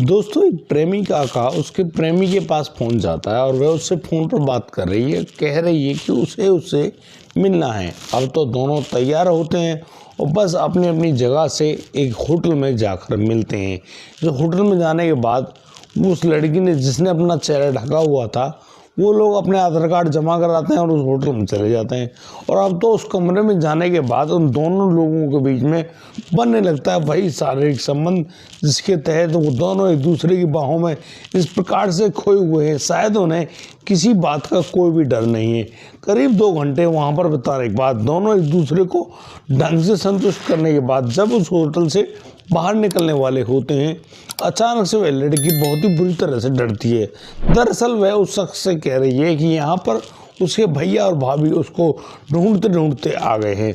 दोस्तों, एक प्रेमिका का उसके प्रेमी के पास फ़ोन जाता है और वह उससे फ़ोन पर बात कर रही है, कह रही है कि उसे उससे मिलना है। अब तो दोनों तैयार होते हैं और बस अपनी अपनी जगह से एक होटल में जाकर मिलते हैं। जो होटल में जाने के बाद उस लड़की ने जिसने अपना चेहरा ढका हुआ था, वो लोग अपने आधार कार्ड जमा कराते हैं और उस होटल में चले जाते हैं। और अब तो उस कमरे में जाने के बाद उन दोनों लोगों के बीच में बनने लगता है वही शारीरिक संबंध, जिसके तहत वो दोनों एक दूसरे की बाहों में इस प्रकार से खोए हुए हैं, शायद उन्हें किसी बात का कोई भी डर नहीं है। करीब 2 घंटे वहाँ पर बिताने के बाद दोनों एक दूसरे को ढंग से संतुष्ट करने के बाद जब उस होटल से बाहर निकलने वाले होते हैं, अचानक से वह लड़की बहुत ही बुरी तरह से डरती है। दरअसल वह उस शख्स से कह रही है कि यहाँ पर उसके भैया और भाभी उसको ढूंढते ढूंढते आ गए हैं।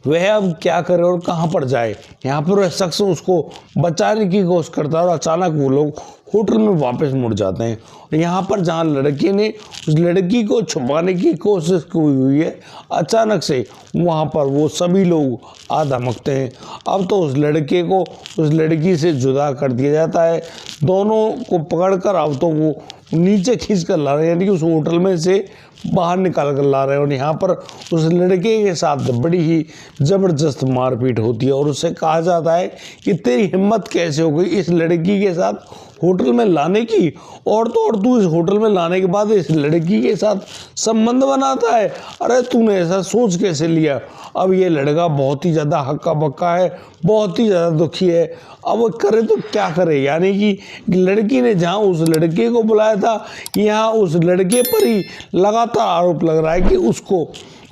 वह अब क्या करे और कहाँ पर जाए। यहाँ पर वह शख्स उसको बचाने की कोशिश करता है और अचानक वो लोग होटल में वापस मुड़ जाते हैं। और यहाँ पर जहाँ लड़के ने उस लड़की को छुपाने की कोशिश की हुई है, अचानक से वहाँ पर वो सभी लोग आ धमकते हैं। अब तो उस लड़के को उस लड़की से जुदा कर दिया जाता है। दोनों को पकड़कर अब तो वो नीचे खींच कर ला रहे हैं, यानी कि उस होटल में से बाहर निकाल कर ला रहे हैं। और यहाँ पर उस लड़के के साथ बड़ी ही ज़बरदस्त मारपीट होती है और उससे कहा जाता है कि तेरी हिम्मत कैसे हो गई इस लड़की के साथ होटल में लाने की, और तो और तू इस होटल में लाने के बाद इस लड़की के साथ संबंध बनाता है। अरे तूने ऐसा सोच कैसे लिया। अब ये लड़का बहुत ही ज़्यादा हक्का बक्का है, बहुत ही ज़्यादा दुखी है। अब वो करे तो क्या करे, यानी कि लड़की ने जहाँ उस लड़के को बुलाया था, यहाँ उस लड़के पर ही लगातार आरोप लग रहा है कि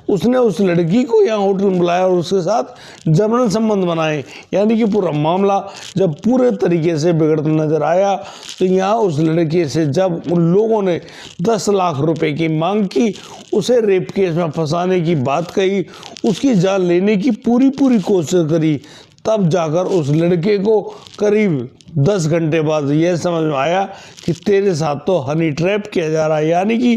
उसने उस लड़की को यहाँ होटल में बुलाया और उसके साथ जबरन संबंध बनाए। यानी कि पूरा मामला जब पूरे तरीके से बिगड़ता नजर आया, तो यहाँ उस लड़के से जब उन लोगों ने 10 लाख रुपए की मांग की, उसे रेप केस में फंसाने की बात कही, उसकी जान लेने की पूरी कोशिश करी, तब जाकर उस लड़के को करीब 10 घंटे बाद यह समझ में आया कि तेरे साथ तो हनी ट्रैप किया जा रहा है, यानी कि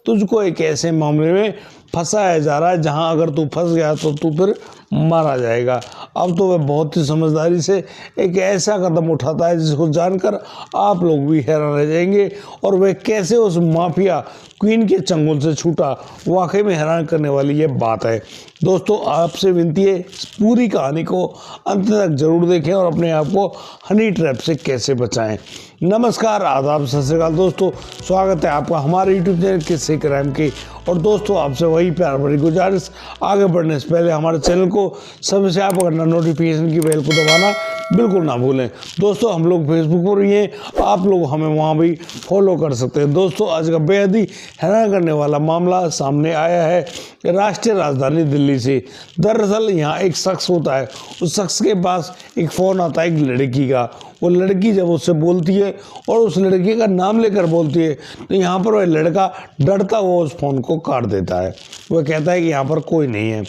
तुझको एक ऐसे मामले में फंसाया जा रहा है जहां अगर तू फंस गया तो तू फिर मारा जाएगा। अब तो वह बहुत ही समझदारी से एक ऐसा कदम उठाता है जिसको जानकर आप लोग भी हैरान रह जाएंगे। और वह कैसे उस माफिया क्वीन के चंगुल से छूटा, वाकई में हैरान करने वाली ये बात है। दोस्तों, आपसे विनती है इस पूरी कहानी को अंत तक जरूर देखें और अपने आप को हनी ट्रैप से कैसे बचाएं। नमस्कार, आदाब, सत श्री अकाल दोस्तों, स्वागत है आपका हमारे YouTube चैनल किस्से क्राइम की। और दोस्तों, आपसे वही प्यार भरी गुजारिश, आगे बढ़ने से पहले हमारे चैनल को सब्सक्राइब करना, नोटिफिकेशन की बेल को दबाना बिल्कुल ना भूलें। दोस्तों, हम लोग फेसबुक पर ही हैं, आप लोग हमें वहाँ भी फॉलो कर सकते हैं। दोस्तों, आज का बेहद ही हैरान करने वाला मामला सामने आया है राष्ट्रीय राजधानी दिल्ली से। दरअसल यहाँ एक शख्स होता है, उस शख्स के पास एक फ़ोन आता है एक लड़की का। वो लड़की जब उससे बोलती है और उस लड़के का नाम लेकर बोलती है, तो यहाँ पर वह लड़का डरता हुआ उस फ़ोन को काट देता है। वह कहता है कि यहाँ पर कोई नहीं है।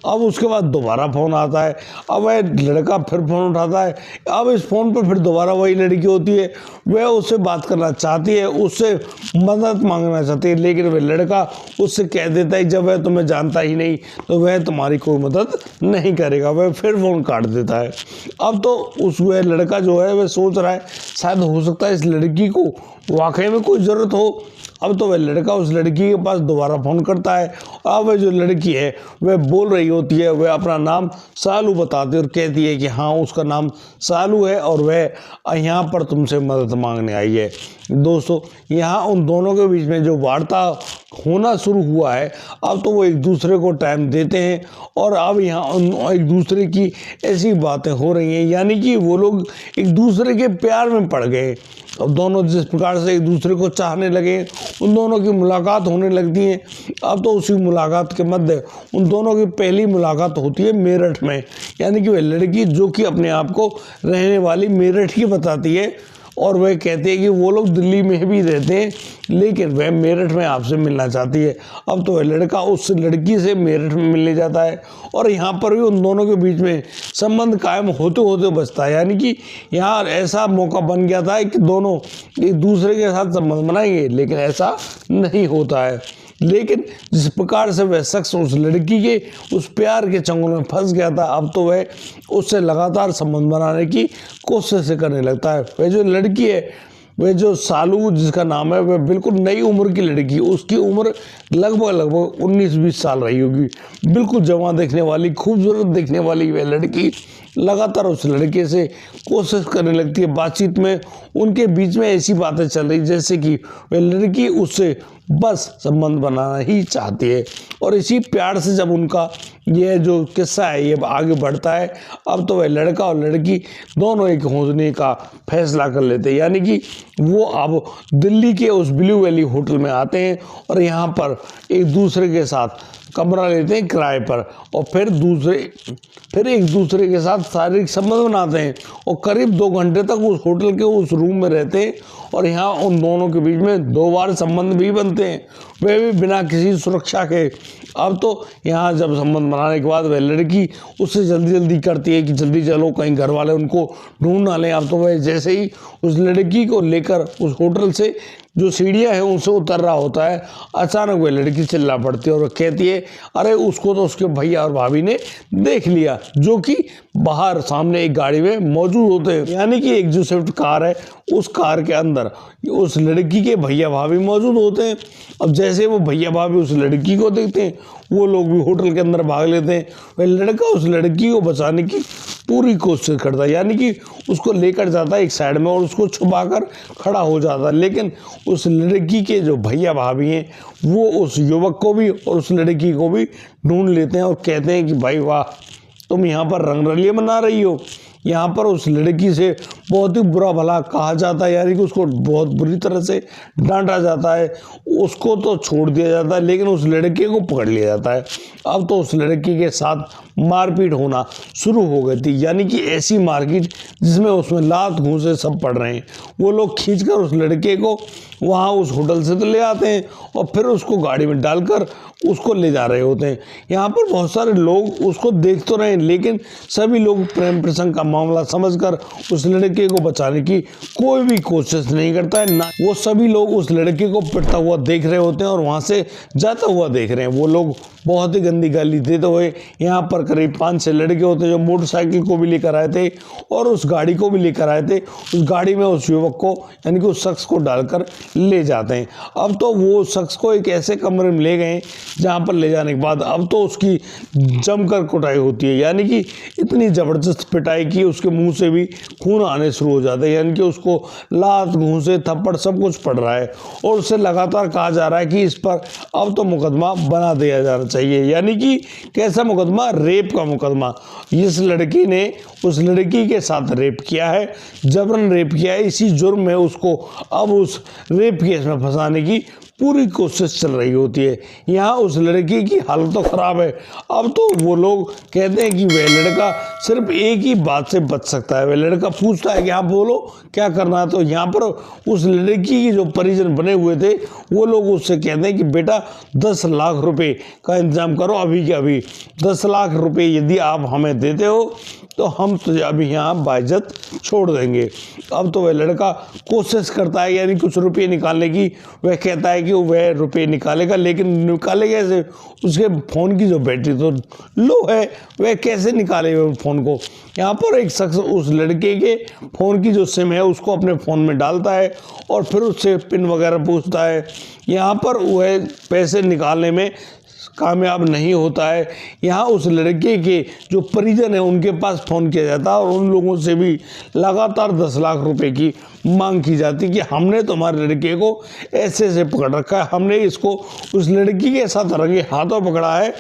अब उसके बाद दोबारा फ़ोन आता है। अब वह लड़का फिर फ़ोन उठाता है। अब इस फ़ोन पर फिर दोबारा वही लड़की होती है। वह उससे बात करना चाहती है, उससे मदद मांगना चाहती है, लेकिन वह लड़का उससे कह देता है जब वह तुम्हें जानता ही नहीं तो वह तुम्हारी कोई मदद नहीं करेगा। वह फिर फ़ोन काट देता है। अब तो वह लड़का जो है वह सोच रहा है शायद हो सकता है इस लड़की को वाकई में कोई ज़रूरत हो। अब तो वह लड़का उस लड़की के पास दोबारा फ़ोन करता है। अब वह जो लड़की है वह बोल रही होती है, वह अपना नाम सालू बताती है और कहती है कि हाँ, उसका नाम सालू है और वह यहाँ पर तुमसे मदद मांगने आई है। दोस्तों, यहाँ उन दोनों के बीच में जो वार्ता होना शुरू हुआ है, अब तो वो एक दूसरे को टाइम देते हैं और अब यहाँ एक दूसरे की ऐसी बातें हो रही हैं, यानी कि वो लोग एक दूसरे के प्यार में पड़ गए। अब दोनों जिस प्रकार से एक दूसरे को चाहने लगे, उन दोनों की मुलाकात होने लगती है। अब तो उसी मुलाकात के मध्य उन दोनों की पहली मुलाकात होती है मेरठ में, यानी कि वह लड़की जो कि अपने आप को रहने वाली मेरठ की बताती है और वह कहती है कि वो लोग दिल्ली में भी रहते हैं, लेकिन वह मेरठ में आपसे मिलना चाहती है। अब तो वह लड़का उस लड़की से मेरठ में मिलने जाता है और यहाँ पर भी उन दोनों के बीच में संबंध कायम होते होते बचता है, यानी कि यहाँ ऐसा मौका बन गया था कि दोनों एक दूसरे के साथ संबंध बनाएंगे, लेकिन ऐसा नहीं होता है। लेकिन जिस प्रकार से वह शख्स उस लड़की के उस प्यार के चंगुल में फंस गया था, अब तो वह उससे लगातार संबंध बनाने की कोशिश करने लगता है। वह जो लड़की है, वह जो सालू जिसका नाम है, वह बिल्कुल नई उम्र की लड़की, उसकी उम्र लगभग 19-20 साल रही होगी। बिल्कुल जवान देखने वाली, खूबसूरत देखने वाली वह लड़की लगातार उस लड़के से कोशिश करने लगती है। बातचीत में उनके बीच में ऐसी बातें चल रही जैसे कि वह लड़की उससे बस संबंध बनाना ही चाहती है। और इसी प्यार से जब उनका यह जो किस्सा है ये आगे बढ़ता है, अब तो वह लड़का और लड़की दोनों एक होने का फैसला कर लेते हैं। यानी कि वो अब दिल्ली के उस ब्लू वैली होटल में आते हैं और यहाँ पर एक दूसरे के साथ कमरा लेते हैं किराए पर, और फिर एक दूसरे के साथ शारीरिक संबंध बनाते हैं और करीब 2 घंटे तक उस होटल के उस रूम में रहते हैं। और यहाँ उन दोनों के बीच में 2 बार संबंध भी बनते हैं, वे भी बिना किसी सुरक्षा के। अब तो यहाँ जब संबंध बनाने के बाद वह लड़की उससे जल्दी करती है कि जल्दी चलो, कहीं घर वाले उनको ढूंढ ना लें। अब तो वह जैसे ही उस लड़की को लेकर उस होटल से जो सीढ़ियाँ हैं उनसे उतर रहा होता है, अचानक वह लड़की चिल्ला पड़ती है और कहती है, अरे उसको तो उसके भैया और भाभी ने देख लिया, जो कि बाहर सामने एक गाड़ी में मौजूद होते हैं। यानी कि एक जो स्विफ्ट कार है, उस कार के अंदर उस लड़की के भैया भाभी मौजूद होते हैं। अब जैसे वो भैया भाभी उस लड़की को देखते हैं, वो लोग भी होटल के अंदर भाग लेते हैं। वह लड़का उस लड़की को बचाने की पूरी कोशिश करता है, यानी कि उसको लेकर जाता है एक साइड में और उसको छुपाकर खड़ा हो जाता है। लेकिन उस लड़की के जो भैया भाभी हैं वो उस युवक को भी और उस लड़की को भी ढूंढ लेते हैं और कहते हैं कि भाई वाह, तुम यहाँ पर रंगरलियां मना रही हो। यहाँ पर उस लड़की से बहुत ही बुरा भला कहा जाता है, यानी कि उसको बहुत बुरी तरह से डांटा जाता है, उसको तो छोड़ दिया जाता है, लेकिन उस लड़के को पकड़ लिया जाता है। अब तो उस लड़की के साथ मारपीट होना शुरू हो गई थी, यानी कि ऐसी मारपीट जिसमें उसमें लात घूंसे सब पड़ रहे हैं। वो लोग खींचकर उस लड़के को वहाँ उस होटल से तो ले आते हैं और फिर उसको गाड़ी में डालकर उसको ले जा रहे होते हैं। यहाँ पर बहुत सारे लोग उसको देख तो रहे हैं, लेकिन सभी लोग प्रेम प्रसंग का मामला समझकर उस लड़के को बचाने की कोई भी कोशिश नहीं करता है। ना वो सभी लोग उस लड़के को पिटता हुआ देख रहे होते हैं और वहाँ से जाता हुआ देख रहे हैं। वो लोग बहुत ही गंदी गाली देते हुए, यहाँ पर करीब 5-6 लड़के होते हैं जो मोटरसाइकिल को भी लेकर आए थे और उस गाड़ी को भी लेकर आए थे। उस गाड़ी में उस युवक को यानी कि उस शख्स को डालकर ले जाते हैं। अब तो वो शख्स को एक ऐसे कमरे में ले गए जहाँ पर ले जाने के बाद अब तो उसकी जमकर कुटाई होती है, यानी कि इतनी ज़बरदस्त पिटाई की उसके मुंह से भी खून आने शुरू हो जाते हैं। यानी कि उसको लात घूंसे थप्पड़ सब कुछ पड़ रहा है और उससे लगातार कहा जा रहा है कि इस पर अब तो मुकदमा बना दिया जाना चाहिए। यानी कि कैसा मुकदमा? रेप का मुकदमा। इस लड़की ने उस लड़की के साथ रेप किया है, जबरन रेप किया है। इसी जुर्म में उसको अब उस रेप केस में फंसाने की पूरी कोशिश चल रही होती है। यहाँ उस लड़की की हालत तो खराब है। अब तो वो लोग कहते हैं कि वह लड़का सिर्फ एक ही बात से बच सकता है। वह लड़का पूछता है कि आप बोलो क्या करना है। तो यहाँ पर उस लड़की की जो परिजन बने हुए थे वो लोग उससे कहते हैं कि बेटा 10 लाख रुपए का इंतजाम करो अभी के अभी। 10 लाख रुपए यदि आप हमें देते हो तो हम तुझे अभी यहाँ बाइज्जत छोड़ देंगे। अब तो वह लड़का कोशिश करता है यानी कुछ रुपये निकालने की। वह कहता है कि वह रुपये निकालेगा, लेकिन निकालेगा कैसे? उसके फ़ोन की जो बैटरी तो लो है, वह कैसे निकालेगा उस फ़ोन को? यहाँ पर एक शख्स उस लड़के के फ़ोन की जो सिम है उसको अपने फ़ोन में डालता है और फिर उससे पिन वगैरह पूछता है। यहाँ पर वह पैसे निकालने में कामयाब नहीं होता है। यहाँ उस लड़के के जो परिजन है उनके पास फ़ोन किया जाता है और उन लोगों से भी लगातार 10 लाख रुपए की मांग की जाती कि हमने तुम्हारे लड़के को ऐसे से पकड़ रखा है, हमने इसको उस लड़की के साथ रंगे हाथों पकड़ा है,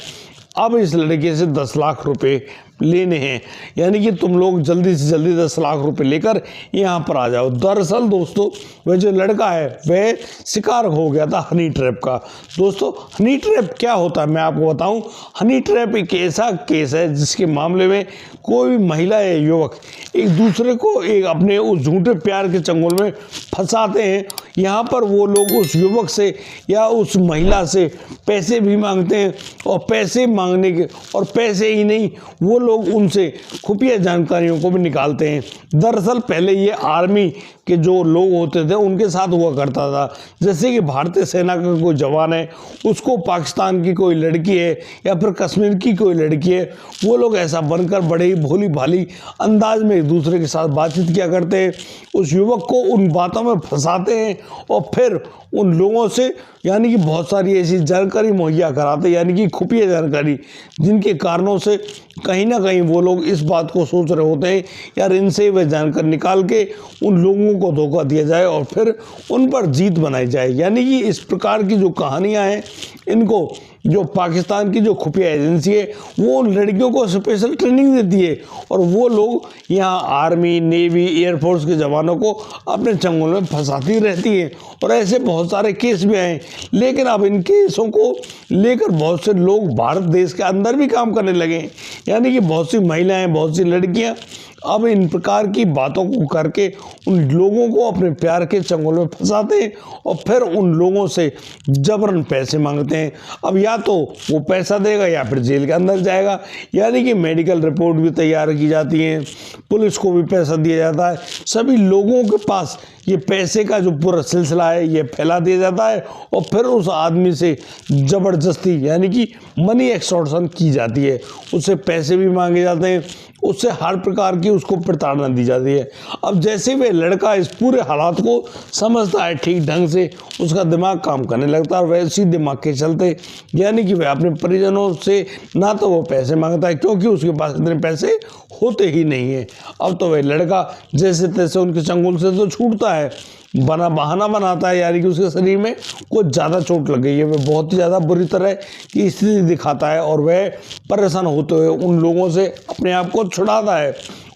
अब इस लड़के से 10 लाख रुपए लेने हैं। यानी कि तुम लोग जल्दी से जल्दी 10 लाख रुपए लेकर यहाँ पर आ जाओ। दरअसल दोस्तों वह जो लड़का है वह शिकार हो गया था हनी ट्रैप का। दोस्तों हनी ट्रैप क्या होता है मैं आपको बताऊं। हनी ट्रैप एक ऐसा केस है जिसके मामले में कोई भी महिला या युवक एक दूसरे को एक अपने उस झूठे प्यार के चंगुल में फंसाते हैं। यहाँ पर वो लोग उस युवक से या उस महिला से पैसे भी मांगते हैं और पैसे मांगने के और पैसे ही नहीं, वो लोग उनसे खुफिया जानकारियों को भी निकालते हैं। दरअसल पहले ये आर्मी के जो लोग होते थे उनके साथ हुआ करता था। जैसे कि भारतीय सेना का कोई जवान है, उसको पाकिस्तान की कोई लड़की है या फिर कश्मीर की कोई लड़की है, वो लोग ऐसा बनकर बड़े ही भोली भाली अंदाज में एक दूसरे के साथ बातचीत किया करते हैं। उस युवक को उन बातों में फंसाते हैं और फिर उन लोगों से यानी कि बहुत सारी ऐसी जानकारी मुहैया कराते हैं, यानी कि खुफिया जानकारी, जिनके कारणों से कहीं ना कहीं वो लोग इस बात को सोच रहे होते हैं यार इनसे वह जानकारी निकाल के उन लोगों को धोखा दिया जाए और फिर उन पर जीत बनाई जाए। यानी कि इस प्रकार की जो कहानियां हैं, इनको जो पाकिस्तान की जो खुफिया एजेंसी है वो उन लड़कियों को स्पेशल ट्रेनिंग देती है और वो लोग यहाँ आर्मी, नेवी, एयरफोर्स के जवानों को अपने चंगुल में फंसाती रहती है। और ऐसे बहुत सारे केस भी आए, लेकिन अब इन केसों को लेकर बहुत से लोग भारत देश के अंदर भी काम करने लगे। यानी कि बहुत सी महिलाएं, बहुत सी लड़कियां अब इन प्रकार की बातों को करके उन लोगों को अपने प्यार के चंगुल में फंसाते हैं और फिर उन लोगों से जबरन पैसे मांगते हैं। अब या तो वो पैसा देगा या फिर जेल के अंदर जाएगा। यानी कि मेडिकल रिपोर्ट भी तैयार की जाती है, पुलिस को भी पैसा दिया जाता है, सभी लोगों के पास ये पैसे का जो पूरा सिलसिला है ये फैला दिया जाता है और फिर उस आदमी से ज़बरदस्ती यानी कि मनी एक्सटॉर्शन की जाती है। उससे पैसे भी मांगे जाते हैं, उससे हर प्रकार की उसको प्रताड़ना दी जाती है। अब जैसे वे लड़का इस पूरे हालात को समझता है ठीक ढंग से, उसका दिमाग काम करने लगता है और वैसे ही दिमाग के चलते यानी कि वह अपने परिजनों से ना तो वो पैसे मांगता है क्योंकि उसके पास इतने पैसे होते ही नहीं है। अब तो वह लड़का जैसे तैसे उनके चंगुल से तो छूटता है, बहाना बनाता है यानी कि उसके शरीर में कुछ ज़्यादा चोट लग गई है, वह बहुत ही ज़्यादा बुरी तरह की स्थिति दिखाता है और वह परेशान होते हुए उन लोगों से अपने आप को छुड़ाता है।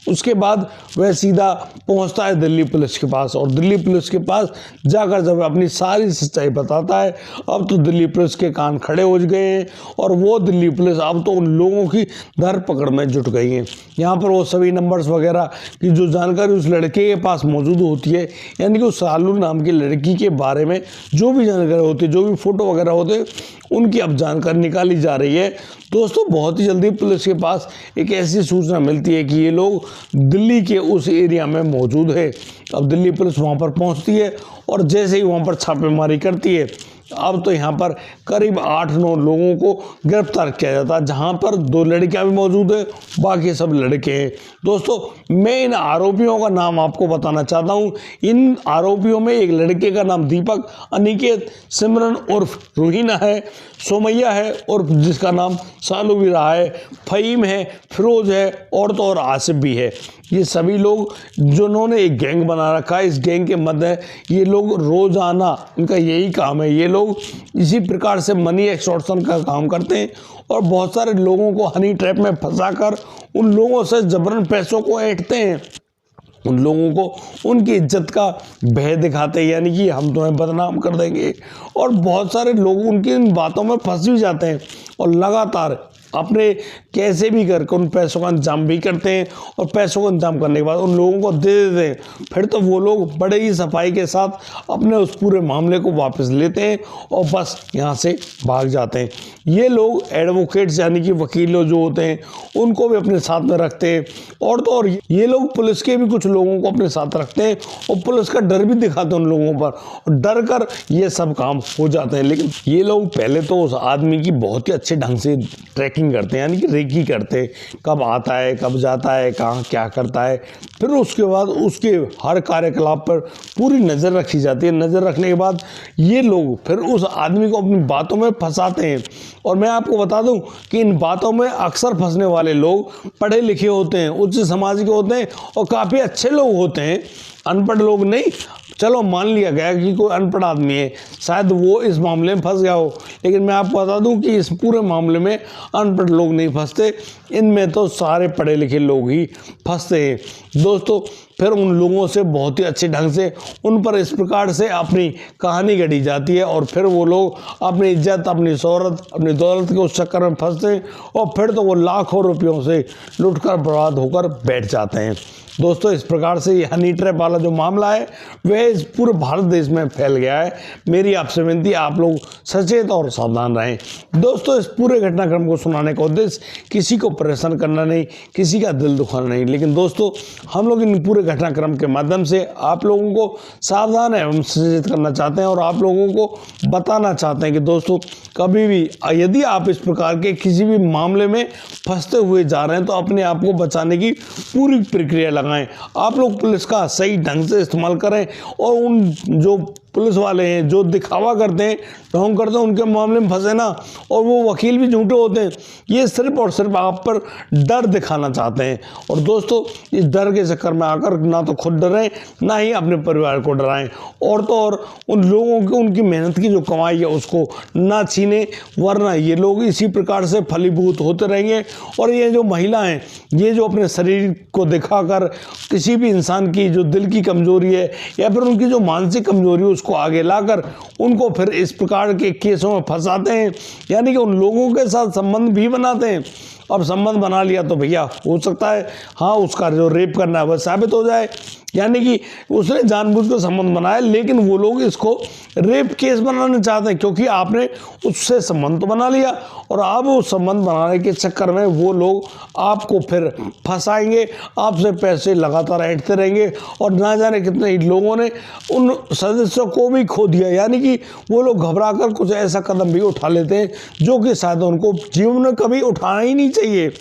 उसके बाद वह सीधा पहुंचता है दिल्ली पुलिस के पास और दिल्ली पुलिस के पास जाकर जब अपनी सारी सच्चाई बताता है, अब तो दिल्ली पुलिस के कान खड़े हो गए हैं और वो दिल्ली पुलिस अब तो उन लोगों की धरपकड़ में जुट गई है। यहाँ पर वो सभी नंबर्स वगैरह की जो जानकारी उस लड़के के पास मौजूद होती है, यानी कि उस सालू नाम की लड़की के बारे में जो भी जानकारी होती है, जो भी फोटो वगैरह होते हैं, उनकी अब जानकारी निकाली जा रही है। दोस्तों बहुत ही जल्दी पुलिस के पास एक ऐसी सूचना मिलती है कि ये लोग दिल्ली के उस एरिया में मौजूद है। अब दिल्ली पुलिस वहाँ पर पहुँचती है और जैसे ही वहाँ पर छापेमारी करती है, अब तो यहाँ पर करीब 8-9 लोगों को गिरफ्तार किया जाता है, जहाँ पर 2 लड़कियाँ भी मौजूद हैं, बाकी सब लड़के हैं। दोस्तों मैं इन आरोपियों का नाम आपको बताना चाहता हूँ। इन आरोपियों में एक लड़के का नाम दीपक, अनिकेत, सिमरन उर्फ रूहीना है, सोमैया है उर्फ जिसका नाम सालू भी रहा है, फ़हीम है, फिरोज है और तो और आसिफ भी है। ये सभी लोग जिन्होंने एक गैंग बना रखा है, इस गैंग के मध्य ये लोग रोज़ाना इनका यही काम है, ये लोग इसी प्रकार से मनी एक्सटॉर्शन का काम करते हैं और बहुत सारे लोगों को हनी ट्रैप में फंसाकर उन लोगों से जबरन पैसों को ऐंठते हैं, उन लोगों को उनकी इज्जत का भय दिखाते हैं, यानी कि हम तुम्हें बदनाम कर देंगे। और बहुत सारे लोग उनकी इन बातों में फंस भी जाते हैं और लगातार अपने कैसे भी करके उन पैसों का इंतजाम भी करते हैं और पैसों का इंतजाम करने के बाद उन लोगों को दे देते हैं। फिर तो वो लोग बड़े ही सफाई के साथ अपने उस पूरे मामले को वापस लेते हैं और बस यहाँ से भाग जाते हैं। ये लोग एडवोकेट्स यानी कि वकीलों जो होते हैं उनको भी अपने साथ में रखते हैं और तो और ये लोग पुलिस के भी कुछ लोगों को अपने साथ रखते हैं और पुलिस का डर भी दिखाते हैं उन लोगों पर और डर कर ये सब काम हो जाते हैं। लेकिन ये लोग पहले तो उस आदमी की बहुत ही अच्छे ढंग से ट्रैकिंग करते हैं, यानी कि रेकी करते हैं, कब आता है, कब जाता है, कहाँ क्या करता है। फिर उसके बाद उसके हर कार्यकलाप पर पूरी नज़र रखी जाती है। नज़र रखने के बाद ये लोग फिर उस आदमी को अपनी बातों में फंसाते हैं। और मैं आपको बता दूं कि इन बातों में अक्सर फंसने वाले लोग पढ़े लिखे होते हैं, उच्च समाज के होते हैं और काफ़ी अच्छे लोग होते हैं, अनपढ़ लोग नहीं। चलो मान लिया गया कि कोई अनपढ़ आदमी है, शायद वो इस मामले में फंस गया हो, लेकिन मैं आपको बता दूं कि इस पूरे मामले में अनपढ़ लोग नहीं फंसते, इनमें तो सारे पढ़े लिखे लोग ही फंसते हैं। दोस्तों फिर उन लोगों से बहुत ही अच्छे ढंग से उन पर इस प्रकार से अपनी कहानी गढ़ी जाती है और फिर वो लोग अपनी इज्जत, अपनी शोहरत, अपनी दौलत के उस चक्कर में फंसते हैं और फिर तो वो लाखों रुपयों से लुटकर बर्बाद होकर बैठ जाते हैं। दोस्तों इस प्रकार से ये हनी ट्रैप वाला जो मामला है वह इस पूरे भारत देश में फैल गया है। मेरी आपसे विनती, आप लोग सचेत और सावधान रहें। दोस्तों इस पूरे घटनाक्रम को सुनाने का उद्देश्य किसी को परेशान करना नहीं, किसी का दिल दुखाना नहीं, लेकिन दोस्तों हम लोग इन पूरे घटनाक्रम के माध्यम से आप लोगों को सावधान एवं सचेत करना चाहते हैं और आप लोगों को बताना चाहते हैं कि दोस्तों कभी भी यदि आप इस प्रकार के किसी भी मामले में फंसते हुए जा रहे हैं तो अपने आप को बचाने की पूरी प्रक्रिया लगाएं। आप लोग पुलिस का सही ढंग से इस्तेमाल करें और उन जो पुलिस वाले हैं जो दिखावा करते हैं, ढोंग करते हैं, उनके मामले में फंसे ना, और वो वकील भी झूठे होते हैं। ये सिर्फ और सिर्फ आप पर डर दिखाना चाहते हैं। और दोस्तों इस डर के चक्कर में आकर ना तो खुद डरें, ना ही अपने परिवार को डराएं, और तो और उन लोगों की उनकी मेहनत की जो कमाई है उसको ना छीने, वरना ये लोग इसी प्रकार से फलीभूत होते रहेंगे। और ये जो महिला हैं, ये जो अपने शरीर को दिखाकर किसी भी इंसान की जो दिल की कमजोरी है या फिर उनकी जो मानसिक कमजोरी है उसको आगे लाकर उनको फिर इस प्रकार के केसों में फंसाते हैं, यानी कि उन लोगों के साथ संबंध भी बनाते हैं। अब संबंध बना लिया तो भैया हो सकता है हाँ उसका जो रेप करना है वह साबित हो जाए, यानी कि उसने जानबूझ कर संबंध बनाया, लेकिन वो लोग इसको रेप केस बनाना चाहते हैं क्योंकि आपने उससे संबंध तो बना लिया और अब उस संबंध बनाने के चक्कर में वो लोग आपको फिर फंसाएंगे, आपसे पैसे लगातार ऐंठते रहेंगे और ना जाने कितने लोगों ने उन सदस्यों को भी खो दिया, यानी कि वो लोग घबरा कर कुछ ऐसा कदम भी उठा लेते हैं जो कि शायद उनको जीवन में कभी उठाना ही नहीं चाहिए।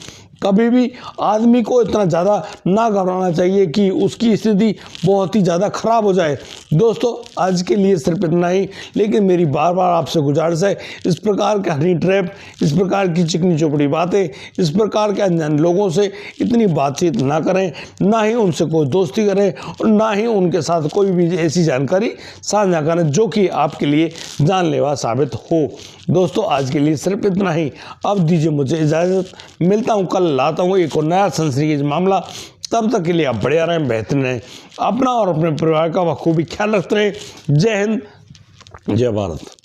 कभी भी आदमी को इतना ज़्यादा ना घबराना चाहिए कि उसकी स्थिति बहुत ही ज़्यादा खराब हो जाए। दोस्तों आज के लिए सिर्फ इतना ही, लेकिन मेरी बार बार आपसे गुजारिश है, इस प्रकार के हनी ट्रैप, इस प्रकार की चिकनी चौपड़ी बातें, इस प्रकार के अनजान लोगों से इतनी बातचीत ना करें, ना ही उनसे कोई दोस्ती करें और ना ही उनके साथ कोई भी ऐसी जानकारी साझा करें जो कि आपके लिए जानलेवा साबित हो। दोस्तों आज के लिए सिर्फ इतना ही। अब दीजिए मुझे इजाज़त, मिलता हूँ कल, लाता हूँ एक और नया सनसनीखेज मामला। तब तक के लिए आप बढ़िया रहें, बेहतरीन रहें, अपना और अपने परिवार का बखूबी ख्याल रखते रहें। जय हिंद, जय भारत।